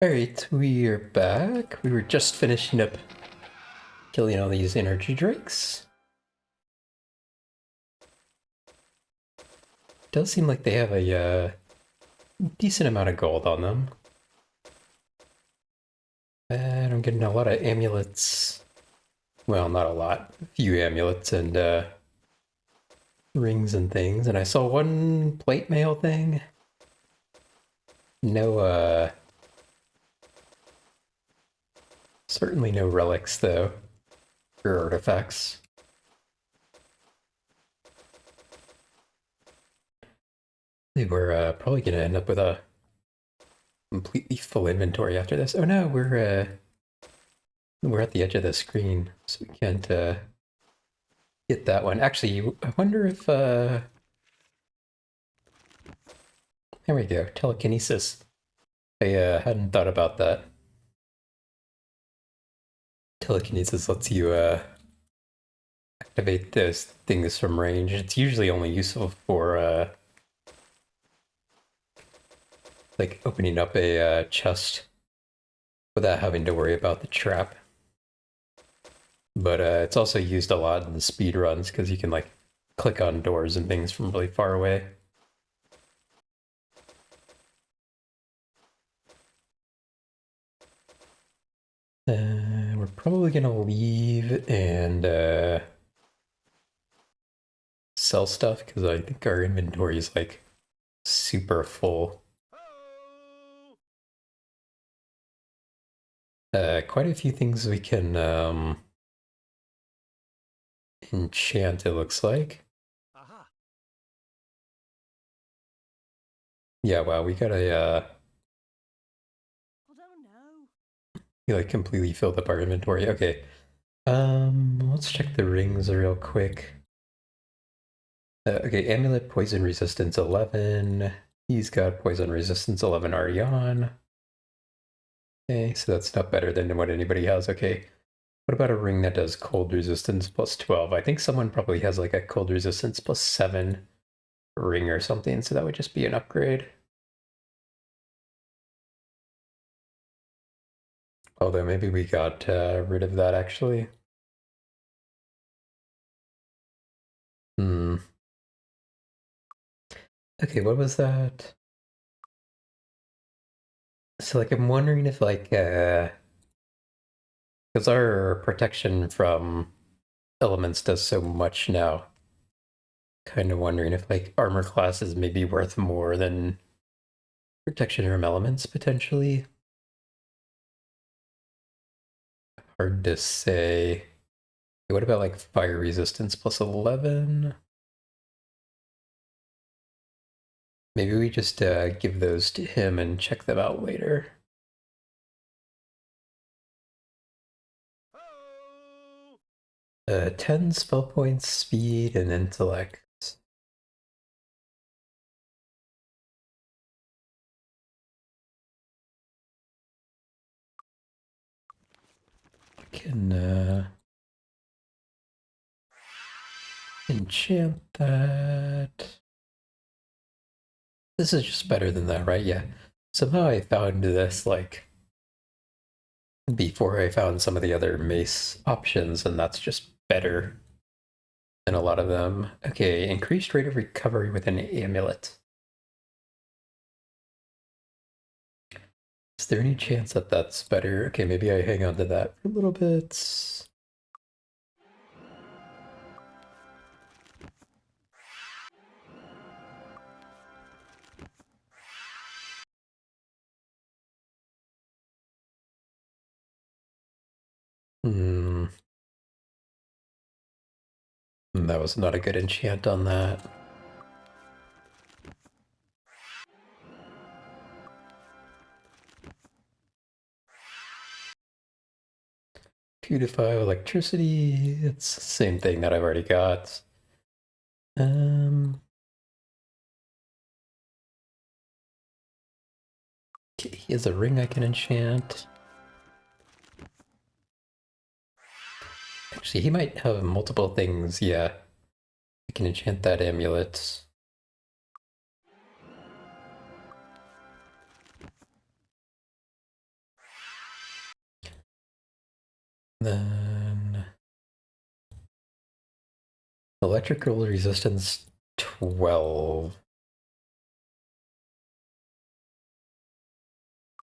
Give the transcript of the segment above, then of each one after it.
Alright, we are back. We were just finishing up killing all these energy drakes. Does seem like they have a decent amount of gold on them. And I'm getting a lot of amulets. Well, not a lot. A few amulets and rings and things. And I saw one plate mail thing. No, certainly no relics, though. Or artifacts. They were probably going to end up with a completely full inventory after this. Oh no, we're at the edge of the screen, so we can't get that one. Actually, I wonder if there we go, telekinesis. I hadn't thought about that. Telekinesis lets you activate those things from range. It's usually only useful for like opening up a chest without having to worry about the trap. But it's also used a lot in the speed runs because you can like click on doors and things from really far away. We're probably gonna leave and sell stuff because I think our inventory is like super full. Quite a few things we can enchant, it looks like. Yeah, wow, we got we like completely filled up our inventory. Okay. Let's check the rings real quick. Okay, amulet poison resistance 11. He's got poison resistance 11 already on. Okay, so that's not better than what anybody has. Okay. What about a ring that does cold resistance plus 12? I think someone probably has like a cold resistance plus 7 ring or something, so that would just be an upgrade. Although maybe we got rid of that actually. Hmm. Okay, what was that? So like I'm wondering if like because our protection from elements does so much now. Kind of wondering if like armor class is maybe worth more than protection from elements potentially. Hard to say. What about like fire resistance plus 11? Maybe we just give those to him and check them out later. 10 spell points, speed, and intellect. Can enchant that. This is just better than that, right? Yeah. Somehow I found this like before I found some of the other mace options, and that's just better than a lot of them. Okay, increased rate of recovery with an amulet. Is there any chance that that's better? Okay, maybe I hang on to that for a little bit. Hmm. That was not a good enchant on that. 2 to 5 electricity. It's the same thing that I've already got. Okay, he has a ring I can enchant. Actually, he might have multiple things, yeah. I can enchant that amulet. Then electrical resistance 12.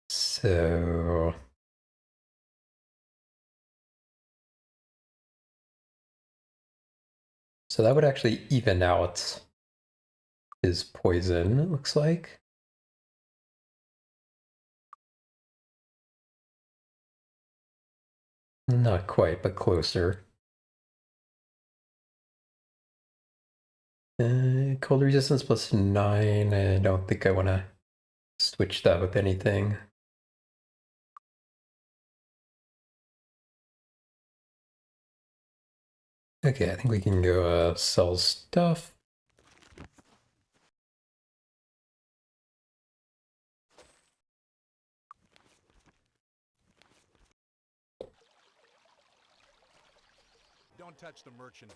So that would actually even out his poison, it looks like. Not quite, but closer. Cold resistance plus 9. I don't think I want to switch that with anything. Okay, I think we can go sell stuff. Don't touch the merchandise.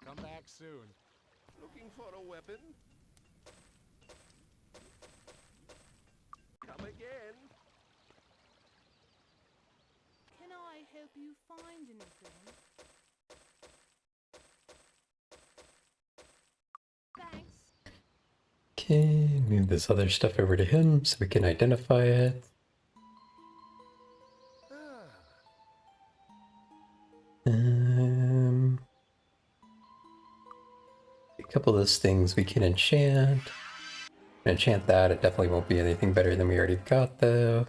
Come back soon. Looking for a weapon? Come again. Can I help you find anything? Thanks. Okay, move this other stuff over to him so we can identify it. A couple of those things we can enchant. Enchant that, it definitely won't be anything better than we already got though.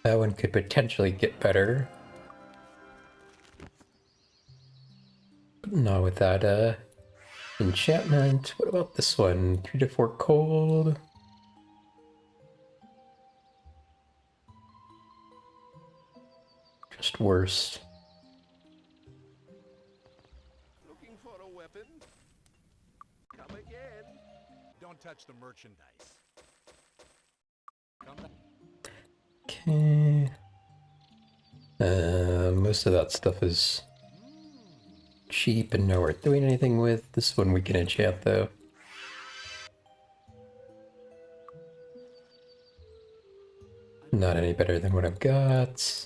That one could potentially get better. But not with that enchantment. What about this one? 3 to 4 cold. Just worse. Looking for a weapon? Come again. Don't touch the merchandise. Come back. Okay. Most of that stuff is cheap and not worth doing anything with. This one we can enchant though. Not any better than what I've got.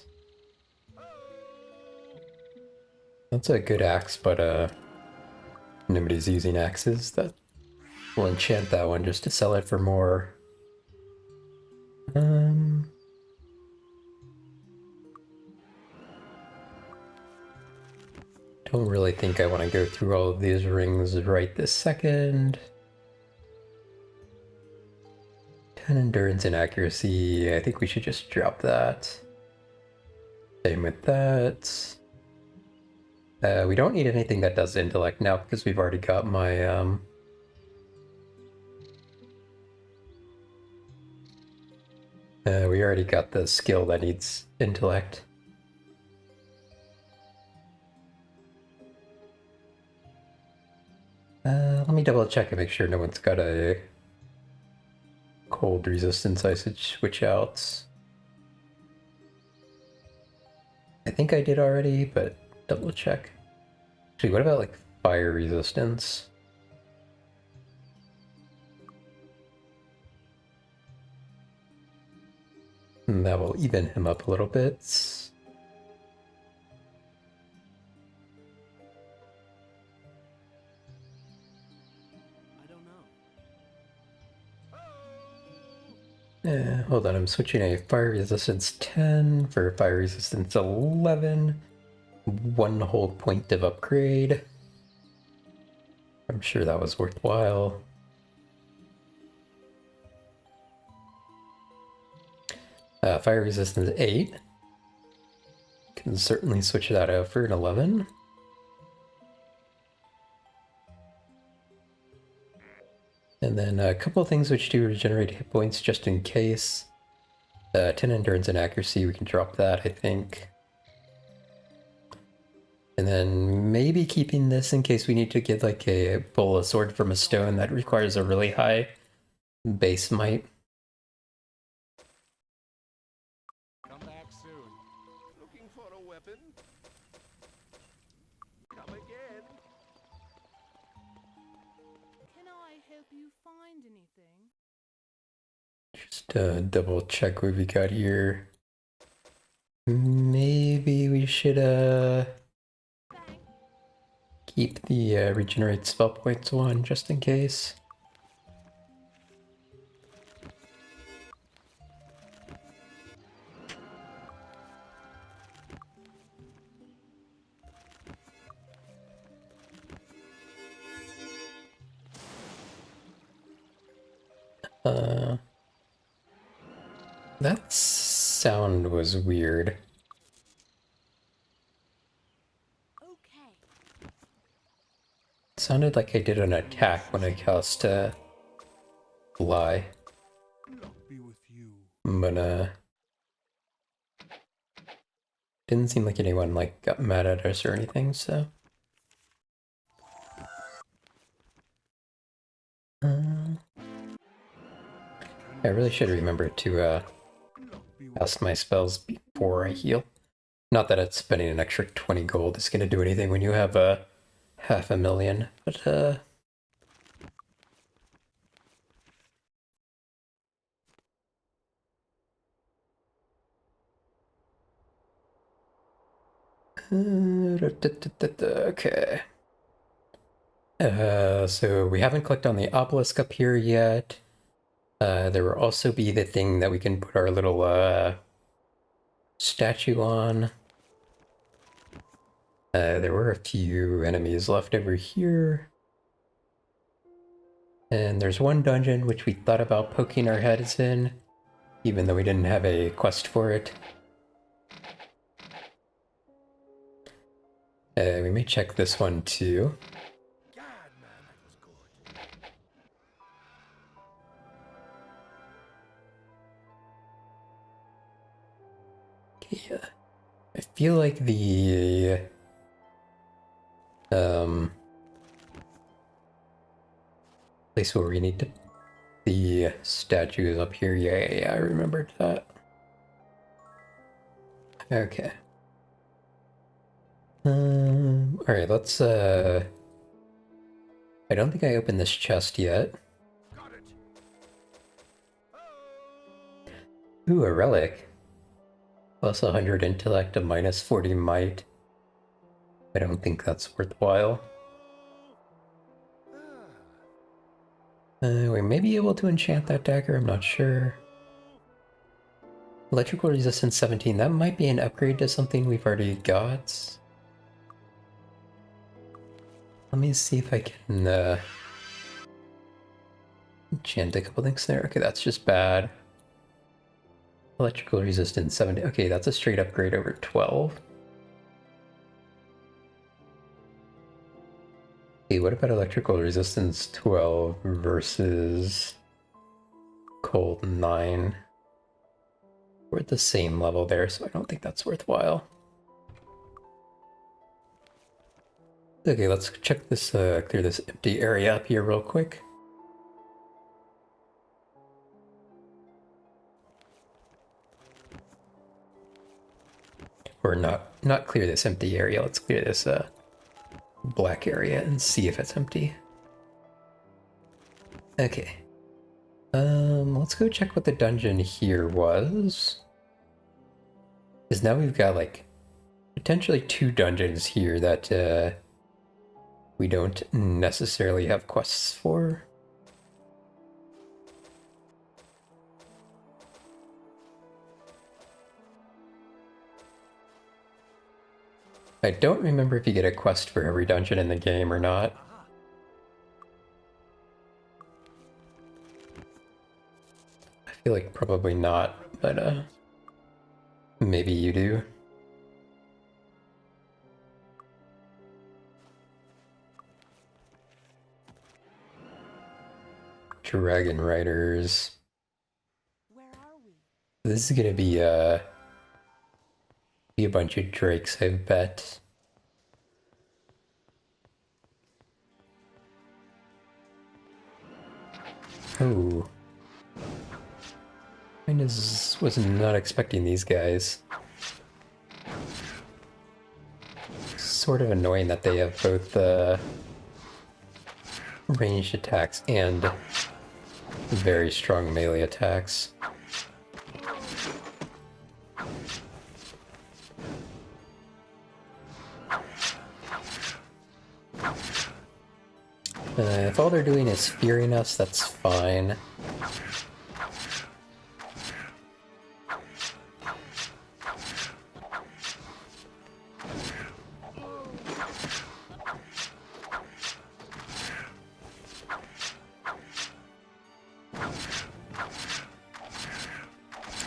That's a good axe, but nobody's using axes. That we'll enchant that one just to sell it for more. Don't really think I want to go through all of these rings right this second. 10 endurance and accuracy. I think we should just drop that. Same with that. We don't need anything that does intellect now because we've already got my we already got the skill that needs intellect. Let me double check and make sure no one's got a cold resistance I should switch out. I think I did already, but double check. Actually, what about like fire resistance? That will even him up a little bit. I don't know. Hold on, I'm switching a fire resistance 10 for fire resistance 11. 1 whole point of upgrade. I'm sure that was worthwhile. Fire resistance 8. Can certainly switch that out for an 11. And then a couple of things which do regenerate hit points just in case. 10 endurance and accuracy, we can drop that, I think. And then maybe keeping this in case we need to get like pull a sword from a stone that requires a really high base might. Come back soon. Looking for a weapon? Come again. Can I help you find anything? double check what we got here. Maybe we should keep the regenerate spell points one just in case. That sound was weird. Okay. It sounded like I did an attack when I cast Fly. Luck be with you. But didn't seem like anyone like got mad at us or anything, so. I really should remember to cast my spells before I heal. Not that it's spending an extra 20 gold is gonna do anything when you have 500,000, but okay. So we haven't clicked on the obelisk up here yet. There will also be the thing that we can put our little statue on. There were a few enemies left over here. And there's one dungeon which we thought about poking our heads in, even though we didn't have a quest for it. We may check this one too. God, man, that was good. Yeah. I feel like the place where we need to the statue is up here. Yeah, I remembered that. Okay. Alright, let's I don't think I opened this chest yet. Got it. Ooh, a relic. Plus 100 intellect, a minus 40 might. I don't think that's worthwhile. We may be able to enchant that dagger, I'm not sure. Electrical resistance 17, that might be an upgrade to something we've already got. Let me see if I can enchant a couple things there. Okay, that's just bad. Electrical resistance 70. Okay, that's a straight upgrade over 12. Okay, what about electrical resistance 12 versus cold 9? We're at the same level there, so I don't think that's worthwhile. Okay, let's check this, clear this empty area up here real quick. Or not clear this empty area, let's clear this black area and see if it's empty. Okay. Let's go check what the dungeon here was. Because now we've got like potentially 2 dungeons here that we don't necessarily have quests for. I don't remember if you get a quest for every dungeon in the game or not. I feel like probably not, but maybe you do. Dragon Riders. Where are we? This is gonna be a bunch of drakes, I bet. Oh. I was not expecting these guys. Sort of annoying that they have both ranged attacks and very strong melee attacks. If all they're doing is fearing us, that's fine.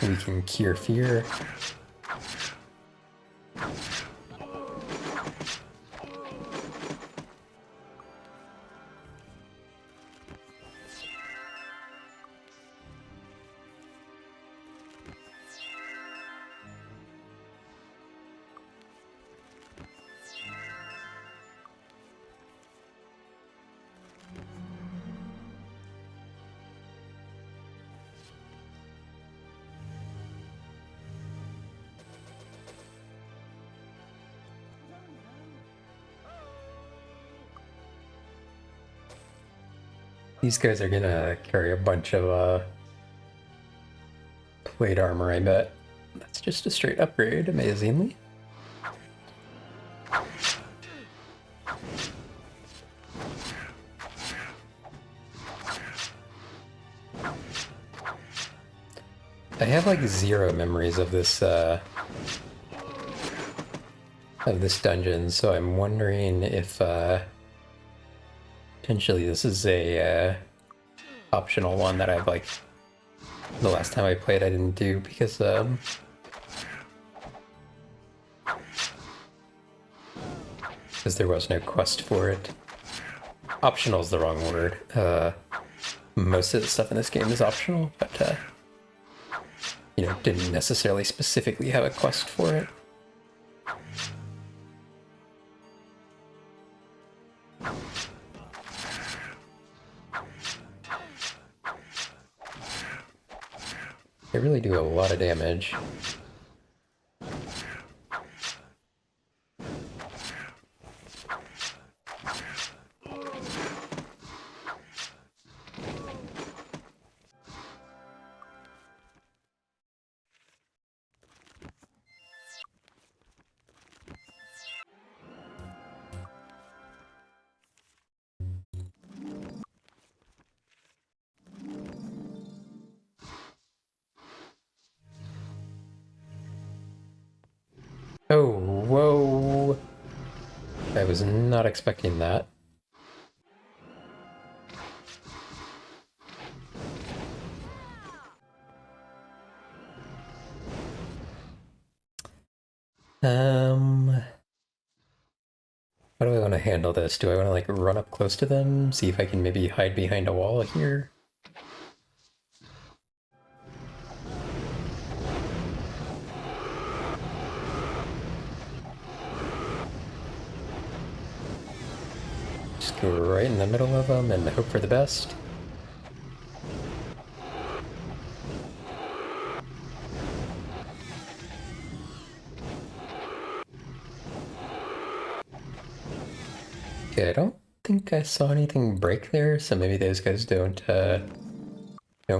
We can cure fear. These guys are gonna carry a bunch of plate armor, I bet. That's just a straight upgrade, amazingly. I have like 0 memories of this dungeon, so I'm wondering if potentially this is a optional one that I've like the last time I played I didn't do because there was no quest for it. Optional is the wrong word. Most of the stuff in this game is optional, but you know, didn't necessarily specifically have a quest for it. They really do a lot of damage. Oh, whoa! I was not expecting that. How do I want to handle this? Do I want to like run up close to them, see if I can maybe hide behind a wall here? Just go right in the middle of them and hope for the best. Okay, I don't think I saw anything break there, so maybe those guys don't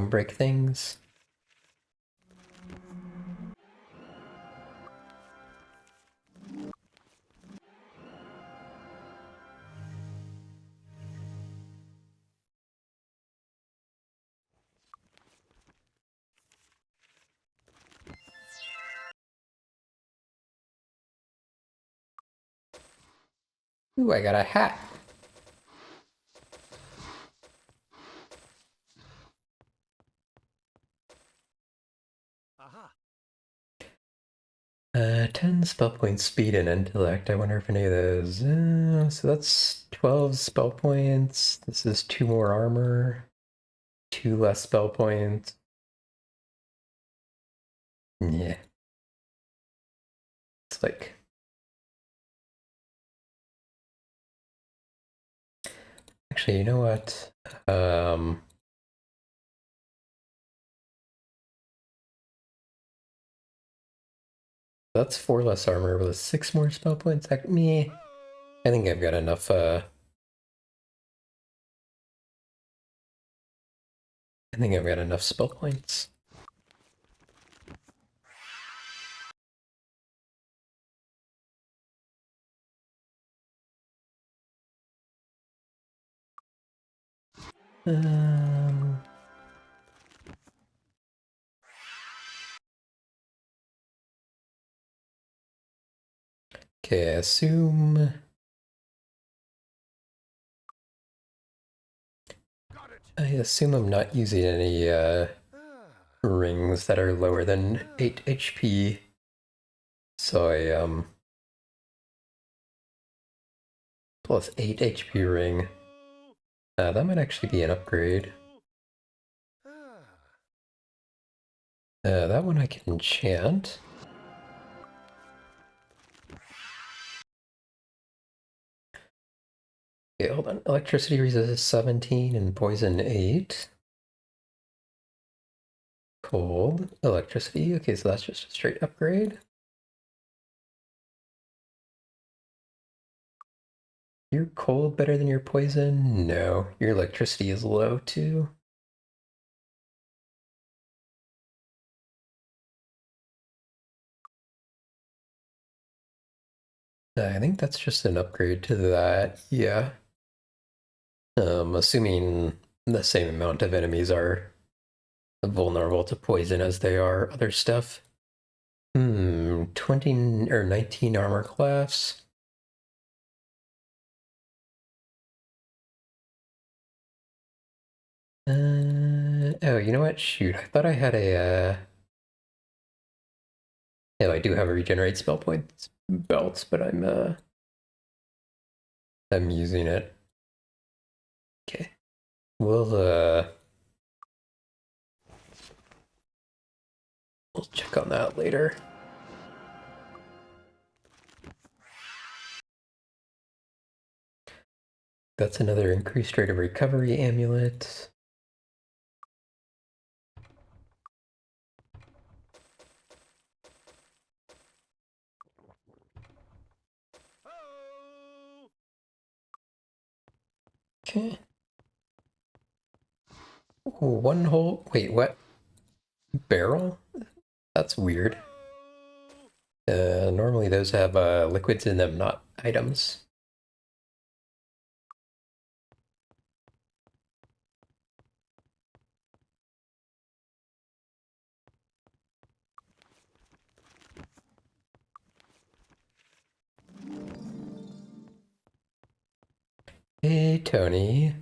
break things. Ooh, I got a hat. Aha. 10 spell points, speed, and intellect. I wonder if any of those. So that's 12 spell points. This is 2 more armor, 2 less spell points. Yeah. It's like. Actually, you know what? That's 4 less armor with 6 more spell points. Me. I think I've got enough. I think I've got enough spell points. Um, okay, I assume I'm not using any rings that are lower than 8 HP. So plus 8 HP ring. That might actually be an upgrade. That one I can enchant. Okay, hold on. Electricity resist 17 and poison 8. Cold. Electricity. Okay, so that's just a straight upgrade. Your cold better than your poison? No. Your electricity is low too. I think that's just an upgrade to that. Yeah. Assuming the same amount of enemies are vulnerable to poison as they are other stuff. 20 or 19 armor class. Oh, you know what? Shoot, I thought I had a, no, I do have a regenerate spell points belt, but I'm using it. Okay. We'll check on that later. That's another increased rate of recovery amulet. Okay. One whole, wait, what? Barrel? That's weird. Normally those have liquids in them, not items. Hey, Tony.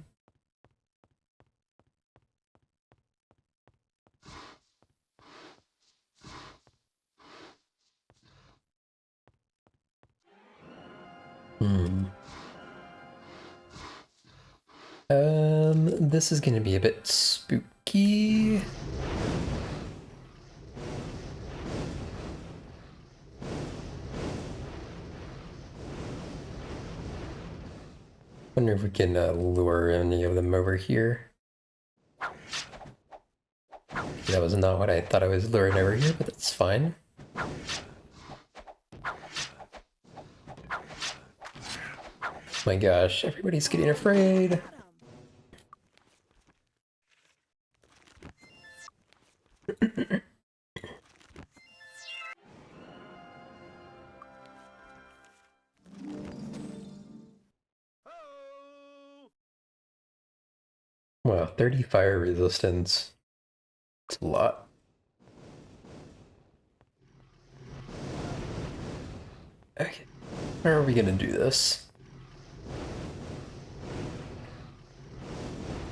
This is gonna be a bit spooky. Wonder if we can lure any of them over here. That was not what I thought I was luring over here, but that's fine. My gosh, everybody's getting afraid. Wow, 30 fire resistance. It's a lot. Okay, how are we gonna do this?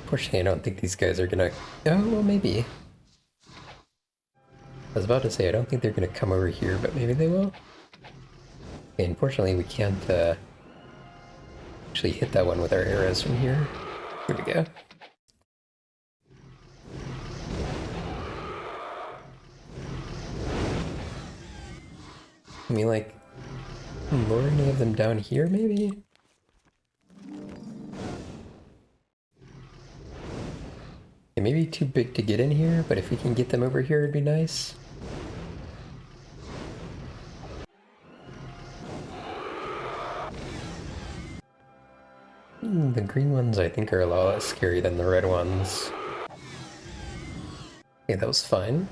Fortunately, I don't think these guys are gonna... Oh, well, maybe. I was about to say, I don't think they're gonna come over here, but maybe they will. Okay, unfortunately, we can't actually hit that one with our arrows from here. Here we go. I mean, like, lure any of them down here, maybe? They may be too big to get in here, but if we can get them over here, it'd be nice. The green ones, I think, are a lot less scary than the red ones. Okay, that was fine.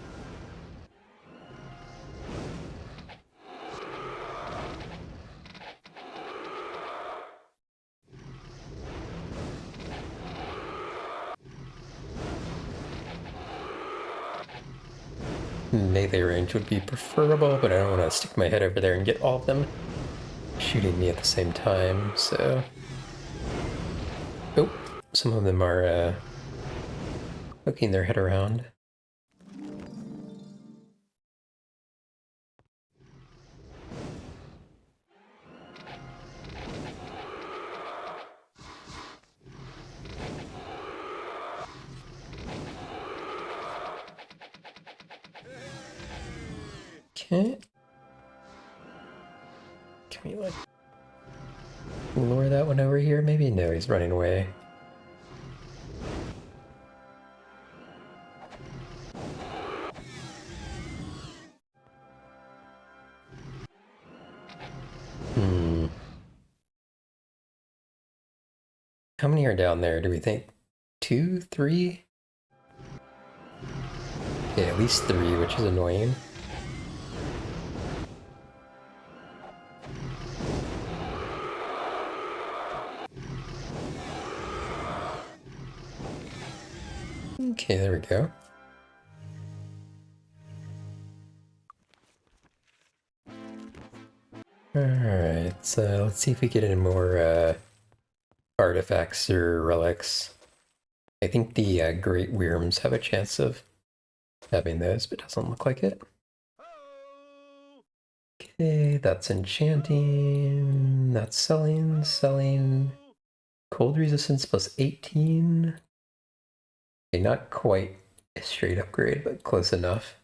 Melee range would be preferable, but I don't want to stick my head over there and get all of them shooting me at the same time, so... Oh, some of them are poking their head around. Okay. Can we, like, lure that one over here? Maybe? No, he's running away. How many are down there, do we think? 2? 3? Yeah, at least 3, which is annoying. Okay, there we go. Alright, so let's see if we get any more artifacts or relics. I think the Great Wyrms have a chance of having those, but doesn't look like it. Okay, that's enchanting. That's selling. Cold resistance plus 18. Okay, not quite a straight upgrade, but close enough.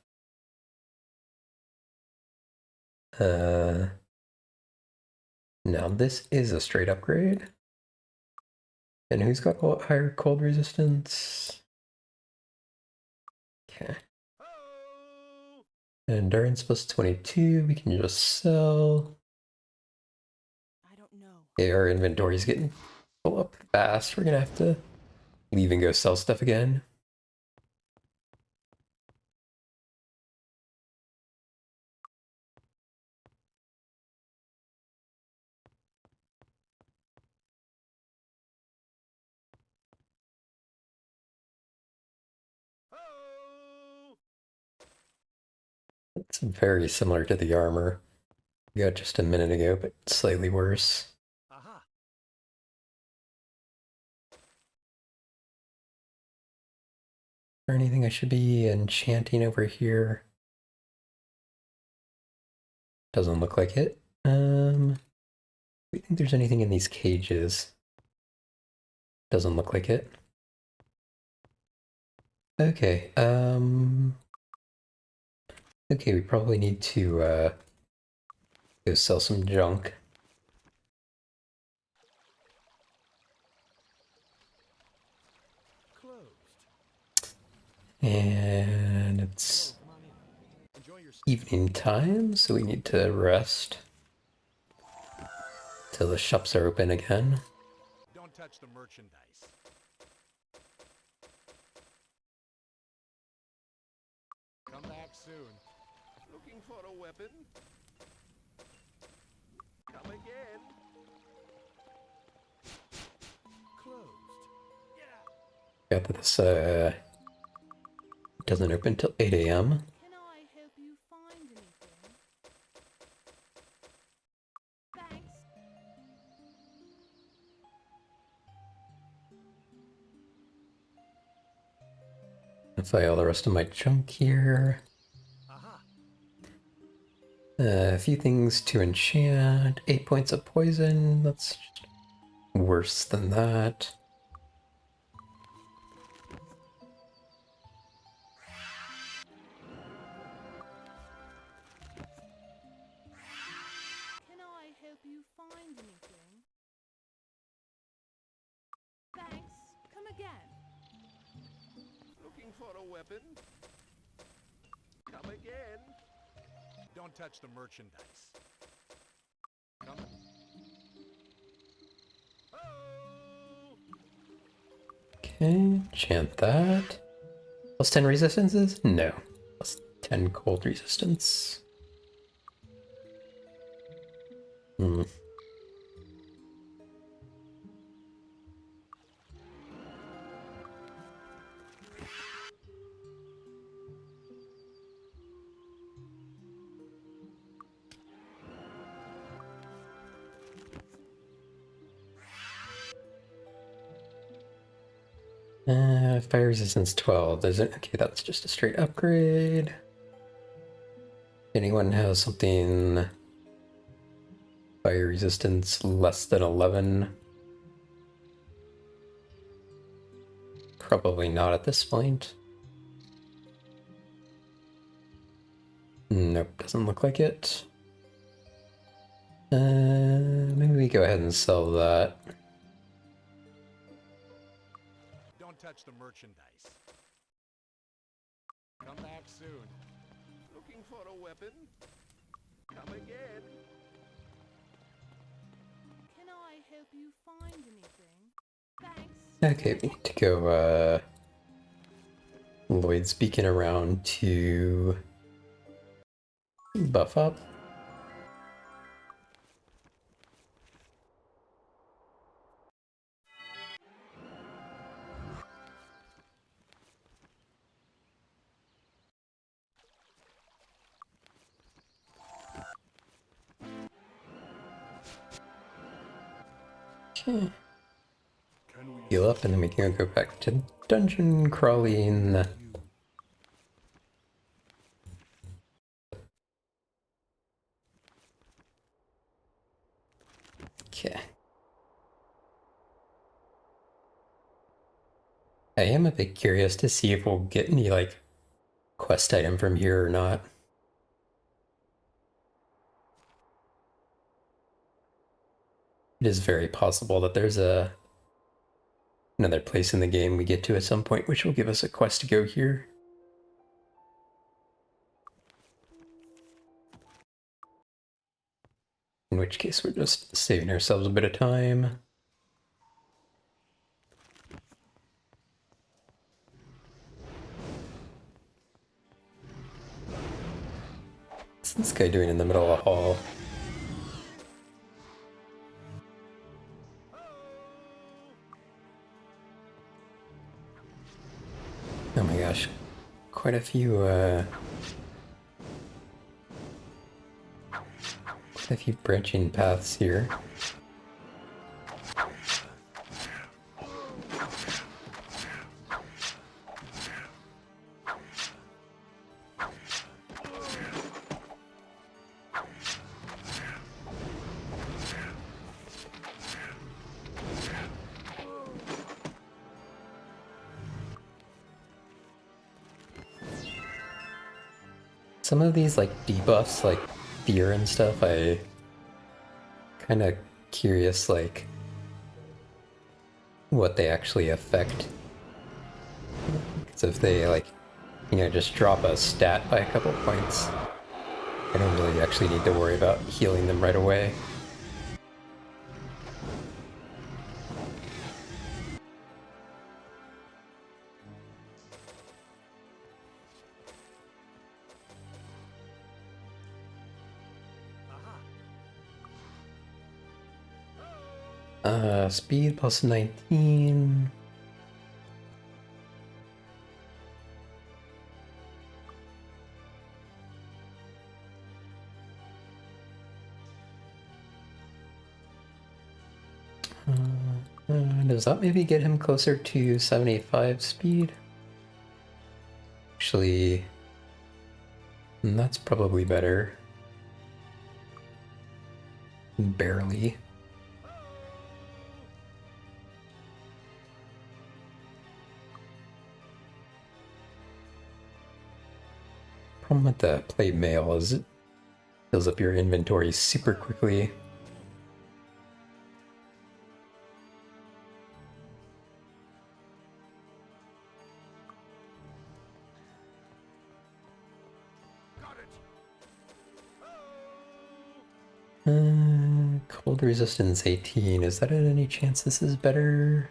Now this is a straight upgrade. And who's got higher cold resistance? Okay. Endurance plus 22, we can just sell. I don't know. Okay, our inventory's getting full up fast. We're gonna have to leave and go sell stuff again. It's very similar to the armor we got just a minute ago, but slightly worse. Aha. Is there anything I should be enchanting over here? Doesn't look like it. Do we think there's anything in these cages? Doesn't look like it. Okay, okay, we probably need to go sell some junk. Closed. And it's Come on in. Enjoy your evening time, so we need to rest till the shops are open again. Don't touch the merchandise. Come back soon. Looking for a weapon? Come again. Closed. Yeah. Got that this doesn't open till 8 a.m. Can I help you find anything? Thanks. I'll buy all the rest of my junk here. Aha. A few things to enchant. 8 points of poison. That's worse than that. Can I help you find anything? Thanks. Come again. Looking for a weapon? Come again. Don't touch the merchandise. Come. Oh! Okay, enchant that. Plus 10 resistances? No. Plus 10 cold resistance. Hmm. Fire resistance 12. There's it. Okay, that's just a straight upgrade. Anyone has something fire resistance less than 11? Probably not at this point. Nope, doesn't look like it. Maybe we go ahead and sell that. Don't touch the merchandise. Come back soon. Looking for a weapon? Come again. Can I help you find anything? Thanks. Okay, we need to go, Lloyd's Beacon around to buff up. Okay. Can we Heal up and then we can go back to dungeon crawling. you? Okay. I am a bit curious to see if we'll get any, like, quest item from here or not. It is very possible that there's another place in the game we get to at some point, which will give us a quest to go here. In which case, we're just saving ourselves a bit of time. What's this guy doing in the middle of a hall? Oh my gosh. Quite a few branching paths here. Some of these like debuffs, like fear and stuff, I kind of curious like what they actually affect. Because if they like, just drop a stat by a couple points, I don't really actually need to worry about healing them right away. Speed plus 19. Does that maybe get him closer to 75 speed? Actually, that's probably better. Barely. Problem with the plate mail is it fills up your inventory super quickly. Cold resistance 18. Is that at any chance this is better?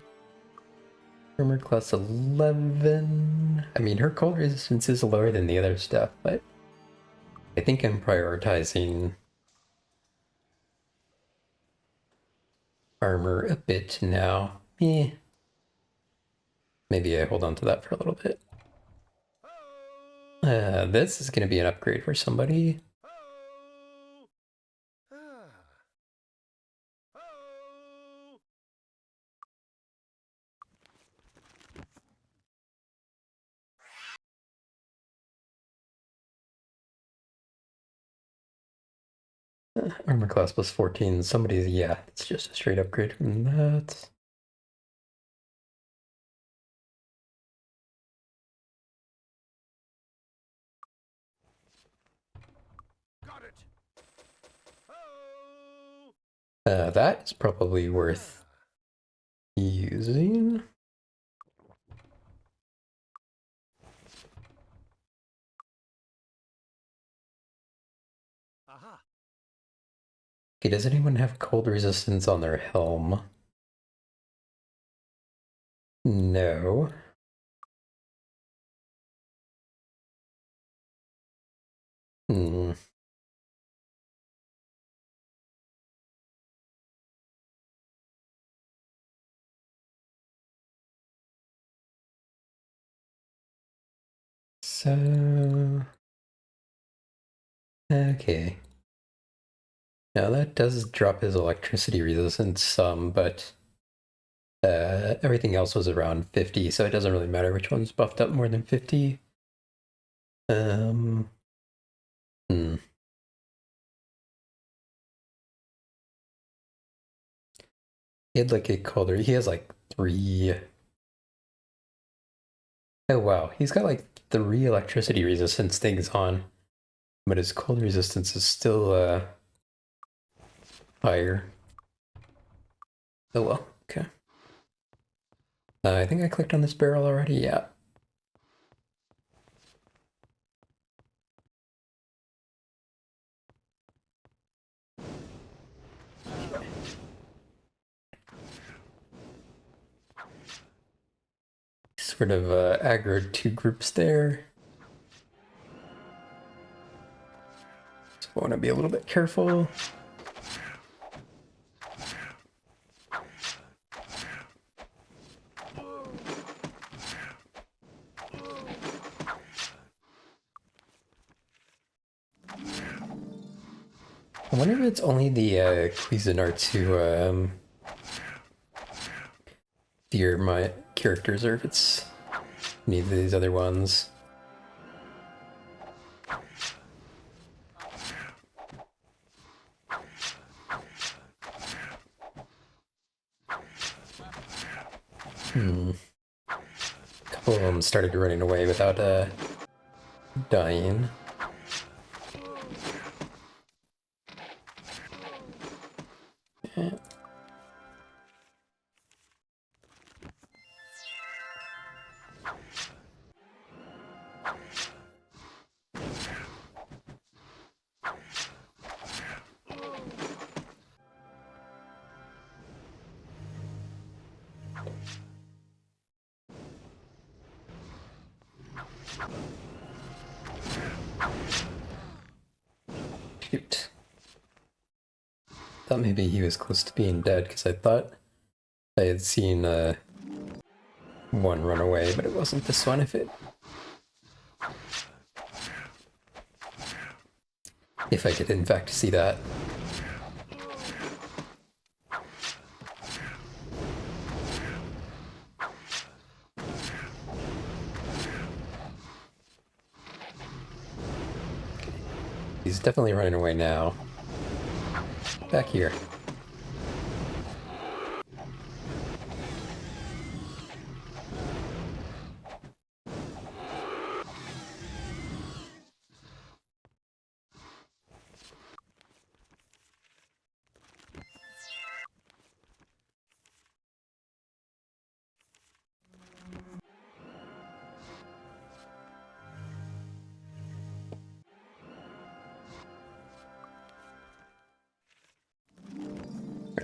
Armor class 11. I mean, her cold resistance is lower than the other stuff, but I think I'm prioritizing armor a bit now. Maybe I hold on to that for a little bit. This is going to be an upgrade for somebody. Armor class plus 14. Somebody's, yeah, it's just a straight upgrade from that. Got it. Oh! That is probably worth using. Aha. Okay, does anyone have cold resistance on their helm? No. Hmm. So... Okay. Now that does drop his electricity resistance some, but everything else was around 50, so it doesn't really matter which one's buffed up more than 50. Um... Hmm. He had like a colder. He has like 3. Oh wow, he's got like 3 electricity resistance things on, but his cold resistance is still higher. Oh well, okay. I think I clicked on this barrel already. Yeah. Sort of aggroed 2 groups there. So I want to be a little bit careful. I wonder if it's only the Cuisinarts who fear my characters, or if it's any of these other ones. A couple of them started running away without dying. Yeah. Shoot. Thought maybe he was close to being dead, because I thought I had seen one run away, but it wasn't this one. If I did in fact see that. He's definitely running away now. Back here.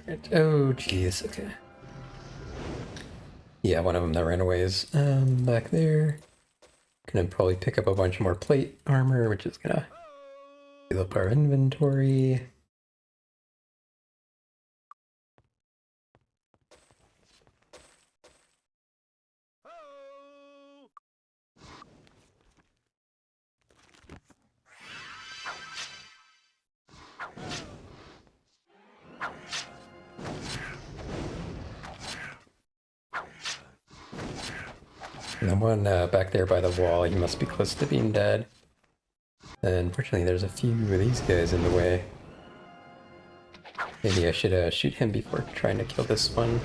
Right. Oh, jeez. Okay. Yeah, one of them that ran away is back there. Gonna probably pick up a bunch more plate armor, which is gonna fill up our inventory. Oh! And the one back there by the wall, he must be close to being dead. And unfortunately, there's a few of these guys in the way. Maybe I should shoot him before trying to kill this one.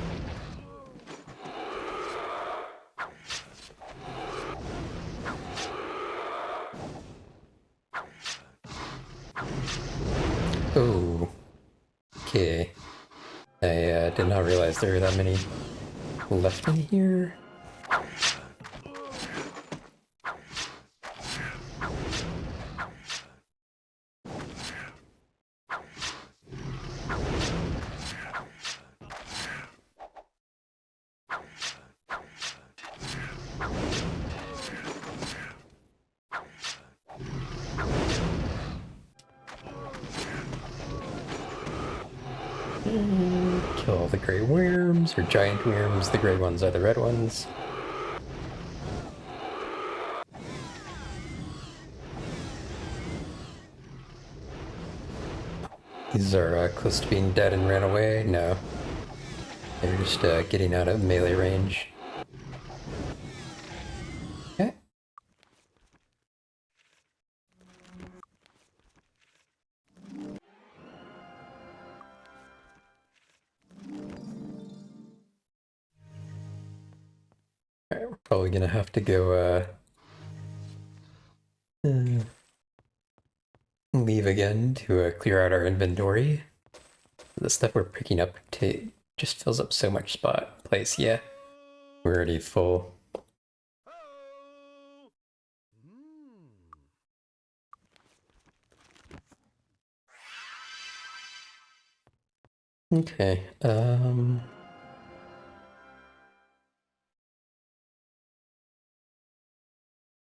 Oh, okay. I did not realize there were that many left in here. Kill all the gray worms, or giant worms. The gray ones are the red ones. These are close to being dead and ran away. No. They're just getting out of melee range. Okay. Alright, we're probably gonna have to go leave again to clear out our inventory. The stuff we're picking up just fills up so much place. Yeah, we're already full. Okay, I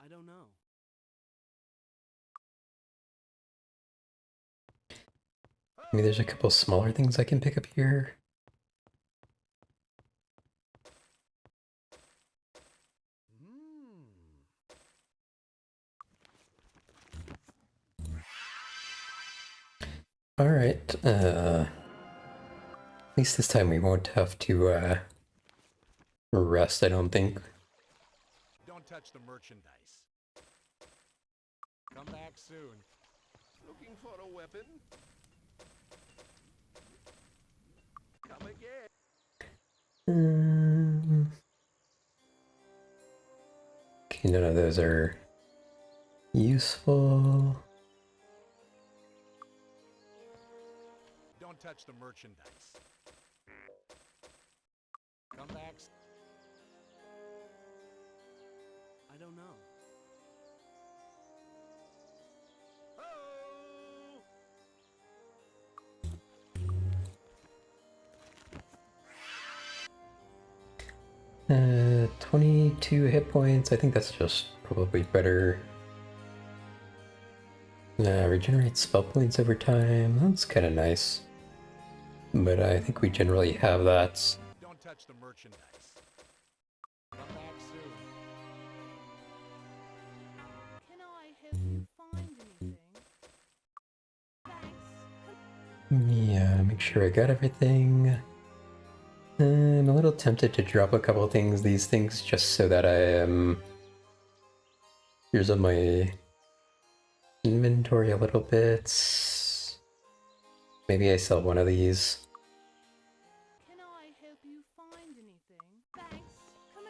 don't know. maybe there's a couple smaller things I can pick up here. Alright, at least this time we won't have to rest, I don't think. Don't touch the merchandise. Come back soon. Looking for a weapon? Come again. Okay, none of those are useful. Don't touch the merchandise. Come back. I don't know. Oh! 22 hit points. I think that's just probably better. Regenerate spell points over time. That's kind of nice. But I think we generally have that. Don't touch the merchandise. Come back soon. Can I help you find anything? Thanks. Yeah, make sure I got everything. I'm a little tempted to drop a couple things, these things, just so that I am... Here's on my inventory a little bit. Maybe I sell one of these. Can I help you find anything? Thanks. Come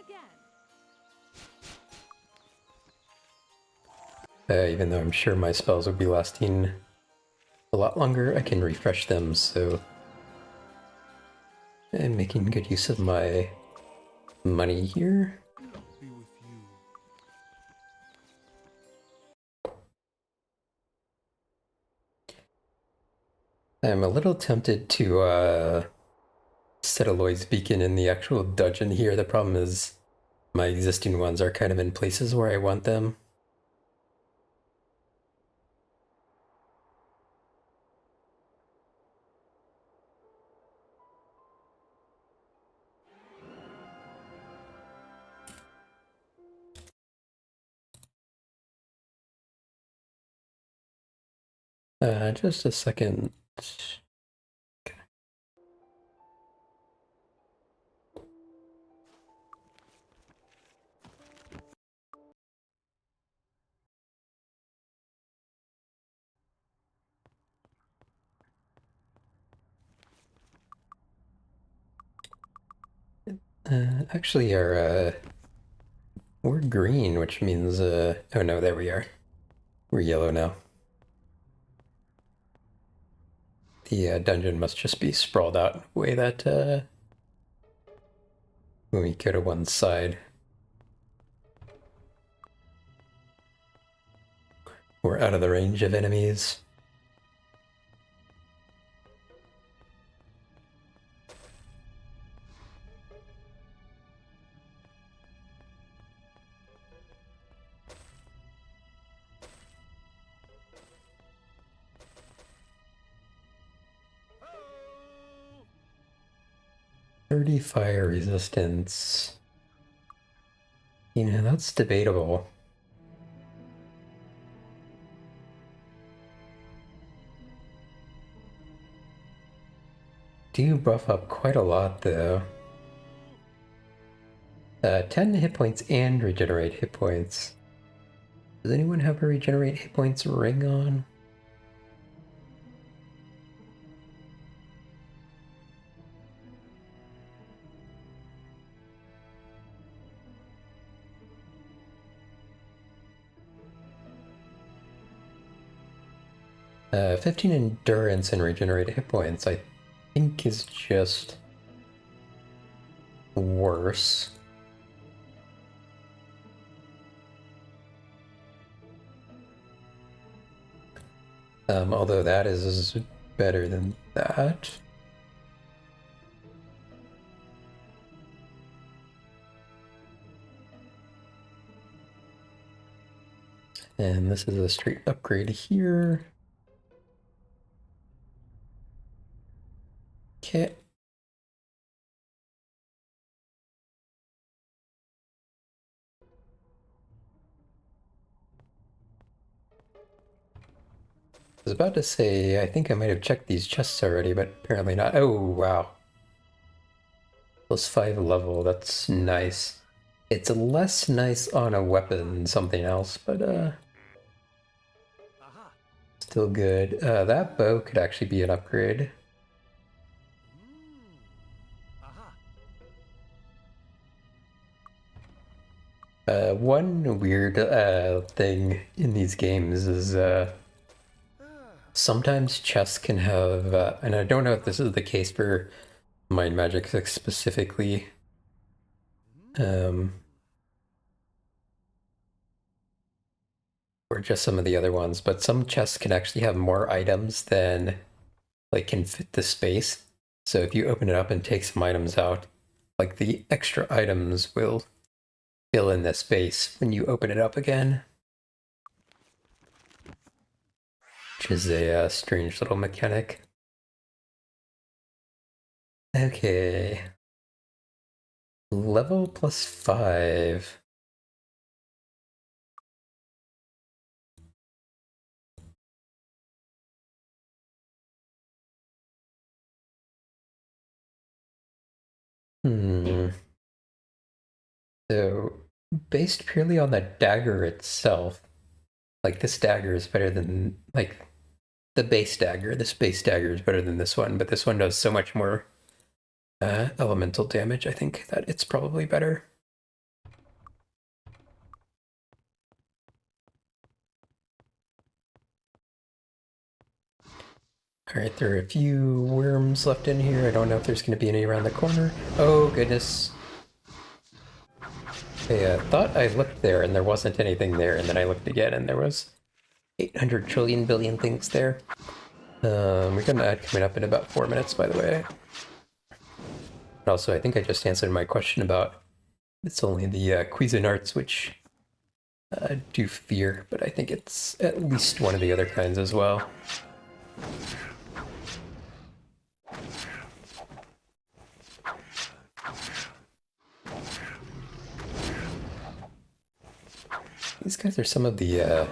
again. Even though I'm sure my spells would be lasting a lot longer, I can refresh them, so... I'm making good use of my money here. Be with you. I'm a little tempted to set Aloy's beacon in the actual dungeon here. The problem is my existing ones are kind of in places where I want them. Just a second. Actually, we're green, which means, oh no, there we are. We're yellow now. The dungeon must just be sprawled out in a way that, when we go to one side, we're out of the range of enemies. Oh! 30 fire resistance. You know, that's debatable. Do buff up quite a lot, though. 10 hit points and regenerate hit points. Does anyone have a regenerate hit points ring on? Uh, 15 endurance and regenerate hit points, I think, is just worse. Although that is better than that. And this is a straight upgrade here. Okay. I was about to say, I think I might have checked these chests already, but apparently not. Oh, wow. +5 level, that's nice. It's less nice on a weapon than something else, but Aha! still good. That bow could actually be an upgrade. Aha! One weird thing in these games is sometimes chests can have, and I don't know if this is the case for Mind Magic 6 specifically, or just some of the other ones, but some chests can actually have more items than like can fit the space. So if you open it up and take some items out, like the extra items will fill in the space when you open it up again. Which is a strange little mechanic. Okay. Level +5. So, based purely on the dagger itself, like this dagger is better than, like, the base dagger. This base dagger is better than this one, but this one does so much more elemental damage, I think that it's probably better. Alright, there are a few worms left in here. I don't know if there's going to be any around the corner. Oh, goodness. I thought I looked there and there wasn't anything there, and then I looked again and there was 800 trillion billion things there. We got an ad coming up in about 4 minutes, by the way. But also, I think I just answered my question about it's only the Cuisinarts which do fear, but I think it's at least one of the other kinds as well. These guys are some of the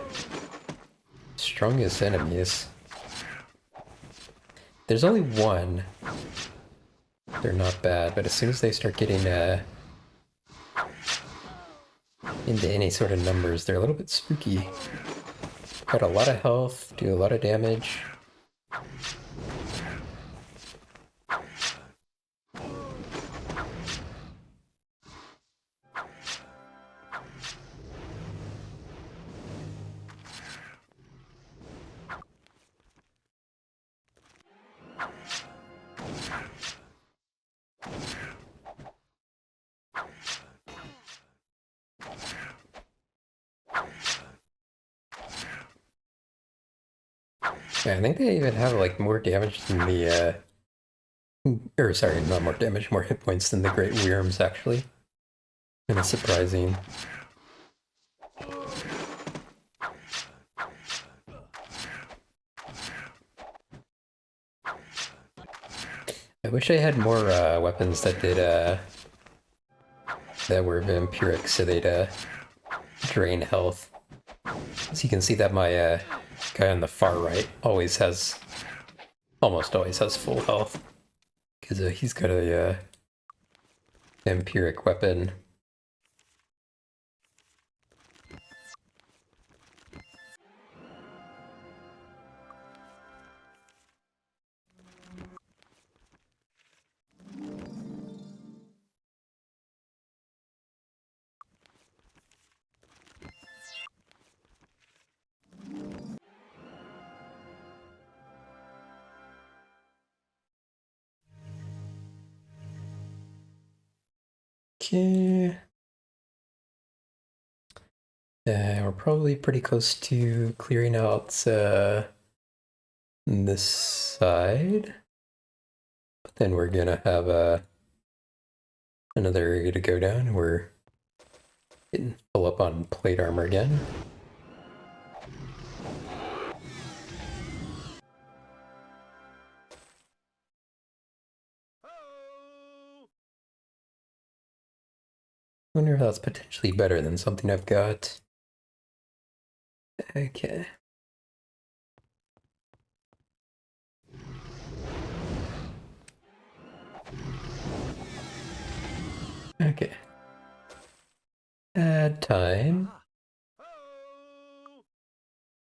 strongest enemies. There's only one. They're not bad, but as soon as they start getting into any sort of numbers, they're a little bit spooky. Got a lot of health, do a lot of damage. Yeah, I think they even have like more damage than the or sorry, not more damage, more hit points than the Great Worms actually. Kind of surprising. I wish I had more weapons that did that were vampiric, so they'd drain health. So you can see that my guy on the far right almost always has full health because he's got a vampiric weapon. Okay. We're probably pretty close to clearing out this side. But then we're gonna have another area to go down. We're getting full up on plate armor again. Ho! Wonder if that's potentially better than something I've got. Okay. Okay. Add time. Ah,